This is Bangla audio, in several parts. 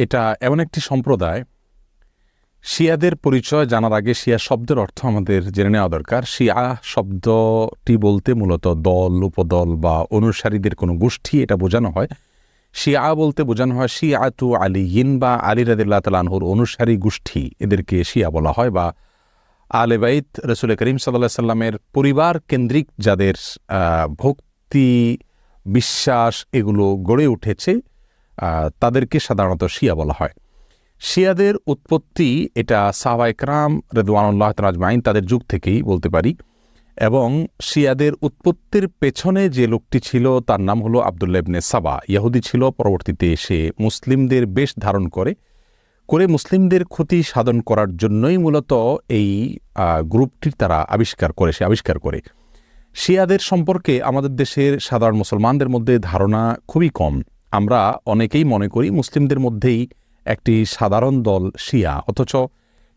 এটা এমন একটি সম্প্রদায়, শিয়াদের পরিচয় জানার আগে শিয়া শব্দের অর্থ আমাদের জেনে নেওয়া দরকার। শিয়া শব্দটি বলতে মূলত দল, উপদল বা অনুসারীদের কোনো গোষ্ঠী এটা বোঝানো হয়। শিয়া বলতে বোঝানো হয় শিয়াতু আলিয়িন বা আলী রাদিয়াল্লাহু তাআলা আনহুর অনুসারী গোষ্ঠী, এদেরকে শিয়া বলা হয়। বা আলে বাইত রাসূল করিম সাল্লাল্লাহু আলাইহি সাল্লামের পরিবার কেন্দ্রিক যাদের ভক্তি, বিশ্বাস এগুলো গড়ে উঠেছে তাদেরকে সাধারণত শিয়া বলা হয়। শিয়াদের উৎপত্তি এটা সাহাবায়ে কেরাম রিদওয়ানুল্লাহ তাআলা আজমাইন তাদের যুগ থেকেই বলতে পারি। এবং শিয়াদের উৎপত্তির পেছনে যে লোকটি ছিল তার নাম হলো আব্দুল্লাহ ইবনে সাবা। ইহুদি ছিল, পরবর্তীতে সে মুসলিমদের বেশ ধারণ করে মুসলিমদের ক্ষতি সাধন করার জন্যই মূলত এই গ্রুপটির তারা আবিষ্কার করে। শিয়াদের সম্পর্কে আমাদের দেশের সাধারণ মুসলমানদের মধ্যে ধারণা খুবই কম। আমরা অনেকেই মনে করি মুসলিমদের মধ্যেই একটি সাধারণ দল শিয়া, অথচ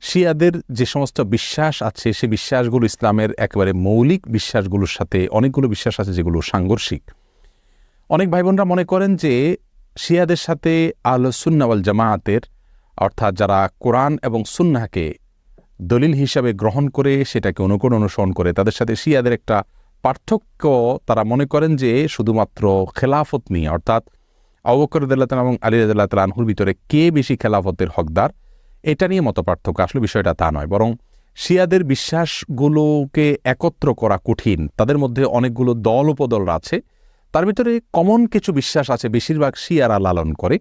শিয়াদের যে সমস্ত বিশ্বাস আছে সে বিশ্বাসগুলো ইসলামের একেবারে মৌলিক বিশ্বাসগুলোর সাথে অনেকগুলো বিশ্বাস আছে যেগুলো সাংঘর্ষিক। অনেক ভাই বোনরা মনে করেন যে শিয়াদের সাথে আহলুস সুন্নাহ ওয়াল জামাআতের, অর্থাৎ যারা কোরআন এবং সুন্নাহকে দলিল হিসাবে গ্রহণ করে সেটাকে অনুসরণ করে, তাদের সাথে শিয়াদের একটা পার্থক্য তারা মনে করেন যে শুধুমাত্র খেলাফত নিয়ে, অর্থাৎ আবু বকর রাদিয়াল্লাহু তাআলা এবং আলী রাদিয়াল্লাহু তাআলা আনহুর ভিতরে কে বেশি খেলাফতের হকদার এটা নিয়ে মত পার্থক্য। আসলে বিষয়টা তা নয়, বরং শিয়াদের বিশ্বাসগুলোকে একত্র করা কঠিন। তাদের মধ্যে অনেকগুলো দল উপদল আছে, তার ভিতরে কমন কিছু বিশ্বাস আছে বেশিরভাগ শিয়ারা লালন করে।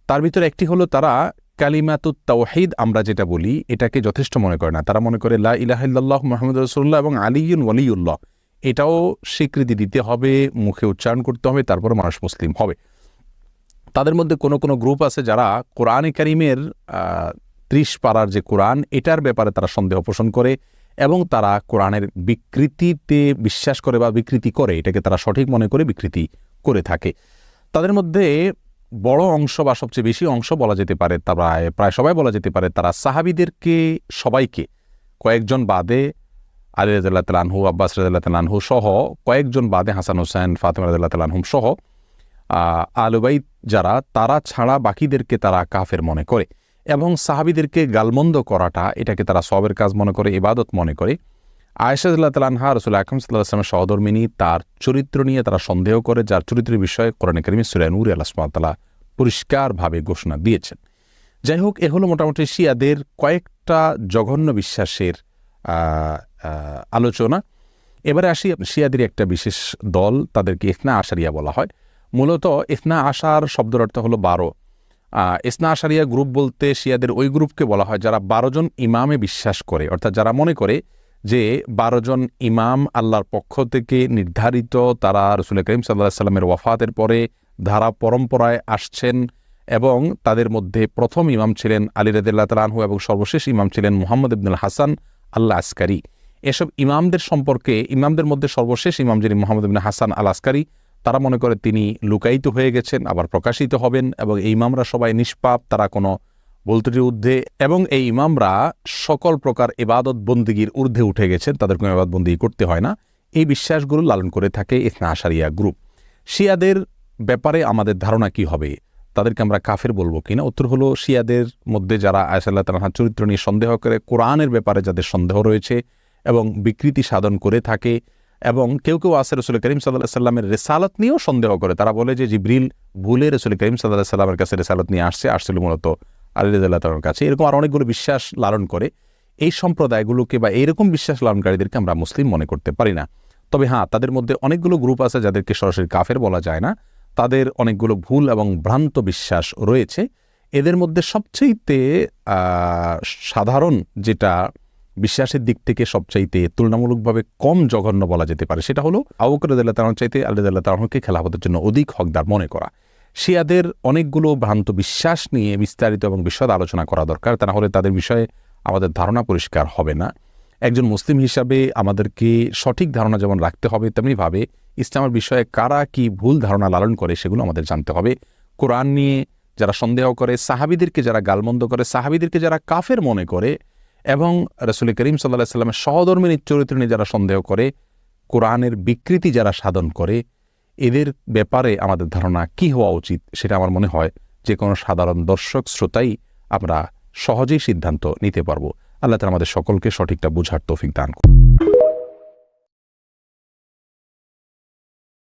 তার ভিতরে একটি হলো তারা কালিমাতুত তাওহীদ আমরা যেটা বলি এটাকে যথেষ্ট মনে করে না। তারা মনে করে লা ইলাহা ইল্লাল্লাহ মুহাম্মাদুর রাসূলুল্লাহ এবং আলিয়ুন ওয়ালিউল্লাহ এটাও স্বীকৃতি দিতে হবে, মুখে উচ্চারণ করতে হবে, তারপরে মানুষ মুসলিম হবে। তাদের মধ্যে কোনো কোনো গ্রুপ আছে যারা কোরআনে কারিমের ৩০ পারার যে কোরআন এটার ব্যাপারে তারা সন্দেহ পোষণ করে এবং তারা কোরআনের বিকৃতিতে বিশ্বাস করে বা বিকৃতি করে, এটাকে তারা সঠিক মনে করে বিকৃতি করে থাকে। তাদের মধ্যে বড় অংশ বা সবচেয়ে বেশি অংশ বলা যেতে পারে, প্রায় সবাই বলা যেতে পারে, তারা সাহাবীদেরকে সবাইকে কয়েকজন বাদে আলী রাদিয়াল্লাহু তাআলা আনহু, আব্বাস রাদিয়াল্লাহু তাআলা আনহু সহ কয়েকজন বাদে হাসান হোসেন, ফাতেমা রাদিয়াল্লাহু তাআলা আনহুম সহ আহলে বাইত যারা তারা ছাড়া বাকিদেরকে তারা কাফের মনে করে এবং সাহাবীদেরকে গালমন্দ করাটা এটাকে তারা সওয়াবের কাজ মনে করে, ইবাদত মনে করে। আয়েশা রাদিয়াল্লাহু তাআলা আনহা রাসূল আকরাম সাল্লাল্লাহু আলাইহি ওয়াসাল্লামের সহধর্মিণী, তার চরিত্র নিয়ে তারা সন্দেহ করে, যার চরিত্রের বিষয়ে কোরআনে কারিমে সূরা নূরে আল্লাহ সুবহানাহু ওয়া তাআলা পরিষ্কারভাবে ঘোষণা দিয়েছেন। যাই হোক, এ হলো মোটামুটি শিয়াদের কয়েকটা জঘন্য বিশ্বাসের আলোচনা। এবারে আসি শিয়াদের একটা বিশেষ দল, তাদেরকে ইসনা আশারিয়া বলা হয়। মূলত ইসনা আশার শব্দের অর্থ হলো 12। ইসনা আশারিয়া গ্রুপ বলতে শিয়াদের ওই গ্রুপকে বলা হয় যারা 12 জন ইমামে বিশ্বাস করে, অর্থাৎ যারা মনে করে যে 12 জন ইমাম আল্লাহর পক্ষ থেকে নির্ধারিত, তারা রাসূল করিম সাল্লাল্লাহু আলাইহি সাল্লামের ওয়াফাতের পরে ধারা পরম্পরায় আসছেন এবং তাদের মধ্যে প্রথম ইমাম ছিলেন আলী রাদিয়াল্লাহু তাআলা আনহু এবং সর্বশেষ ইমাম ছিলেন মুহাম্মদ ইবনুল হাসান আল আসকারী। এসব ইমামদের সম্পর্কে, ইমামদের মধ্যে সর্বশেষ ইমাম যিনি মুহাম্মদ ইবনে হাসান আল আসকারী, তারা মনে করে তিনি লুকায়িত হয়ে গেছেন, আবার প্রকাশিত হবেন এবং এই ইমামরা সবাই নিষ্পাপ, তারা কোনো বলতের ঊর্ধ্বে, এবং এই ইমামরা সকল প্রকার ইবাদত বন্দিগির ঊর্ধ্বে উঠে গেছেন, তাদের কোনো ইবাদত বন্দিগি করতে হয় না। এই বিশ্বাসগুলো লালন করে থাকে ইসনা আশারিয়া গ্রুপ। শিয়াদের ব্যাপারে আমাদের ধারণা কি হবে, তাদেরকে আমরা কাফের বলবো কিনা? উত্তর হলো, শিয়াদের মধ্যে যারা আয়েশা রাদিয়াল্লাহু তাআলা আনহার চরিত্র নিয়ে সন্দেহ করে, কোরআনের ব্যাপারে যাদের সন্দেহ রয়েছে এবং বিকৃতি সাধন করে থাকে, এবং কেউ কেউ আছে রাসূল করিম সাল্লাল্লাহু আলাইহি সাল্লামের রিসালাত নিয়েও সন্দেহ করে। তারা বলে যে জিবরিল ভুলে রাসূল করিম সাল্লাল্লাহু আলাইহি সাল্লামের কাছে রিসালাত নিয়ে আসছিল মূলত আলী রাদিয়াল্লাহু তাআলার কাছে। এরকম আর অনেকগুলো বিশ্বাস লালন করে। এই সম্প্রদায়গুলোকে বা এইরকম বিশ্বাস লালনকারীদেরকে আমরা মুসলিম মনে করতে পারি না। তবে হ্যাঁ, তাদের মধ্যে অনেকগুলো গ্রুপ আছে যাদেরকে সরাসরি কাফের বলা যায় না, তাদের অনেকগুলো ভুল এবং ভ্রান্ত বিশ্বাস রয়েছে। এদের মধ্যে সবচেয়ে সাধারণ যেটা বিশ্বাসের দিক থেকে সবচাইতে তুলনামূলকভাবে কম জঘন্য বলা যেতে পারে সেটা হলো আবু বকর রাদিয়াল্লাহু তাআলা চাইতে আলী রাদিয়াল্লাহু তাআলাকে খেলাফতের জন্য অধিক হকদার মনে করা। শিয়াদের অনেকগুলো ভ্রান্ত বিশ্বাস নিয়ে বিস্তারিত এবং বিশদ আলোচনা করা দরকার, তা না হলে তাদের বিষয়ে আমাদের ধারণা পরিষ্কার হবে না। একজন মুসলিম হিসাবে আমাদেরকে সঠিক ধারণা যেমন রাখতে হবে, তেমনিভাবে ইসলামের বিষয়ে কারা কি ভুল ধারণা লালন করে সেগুলো আমাদের জানতে হবে। কোরআন নিয়ে যারা সন্দেহ করে, সাহাবীদেরকে যারা গালমন্দ করে, সাহাবীদেরকে যারা কাফের মনে করে, এবং রাসূল করিম সাল্লাল্লাহু আলাইহি সাল্লামের সহধর্মিণীর চরিত্র নিয়ে যারা সন্দেহ করে, কোরআনের বিকৃতি যারা সাধন করে, এদের ব্যাপারে আমাদের ধারণা কি হওয়া উচিত সেটা আমার মনে হয় যে কোনো সাধারণ দর্শক শ্রোতাই আমরা সহজেই সিদ্ধান্ত নিতে পারবো। আল্লাহ তাআলা আমাদের সকলকে সঠিকটা বুঝার তৌফিক দান করুন।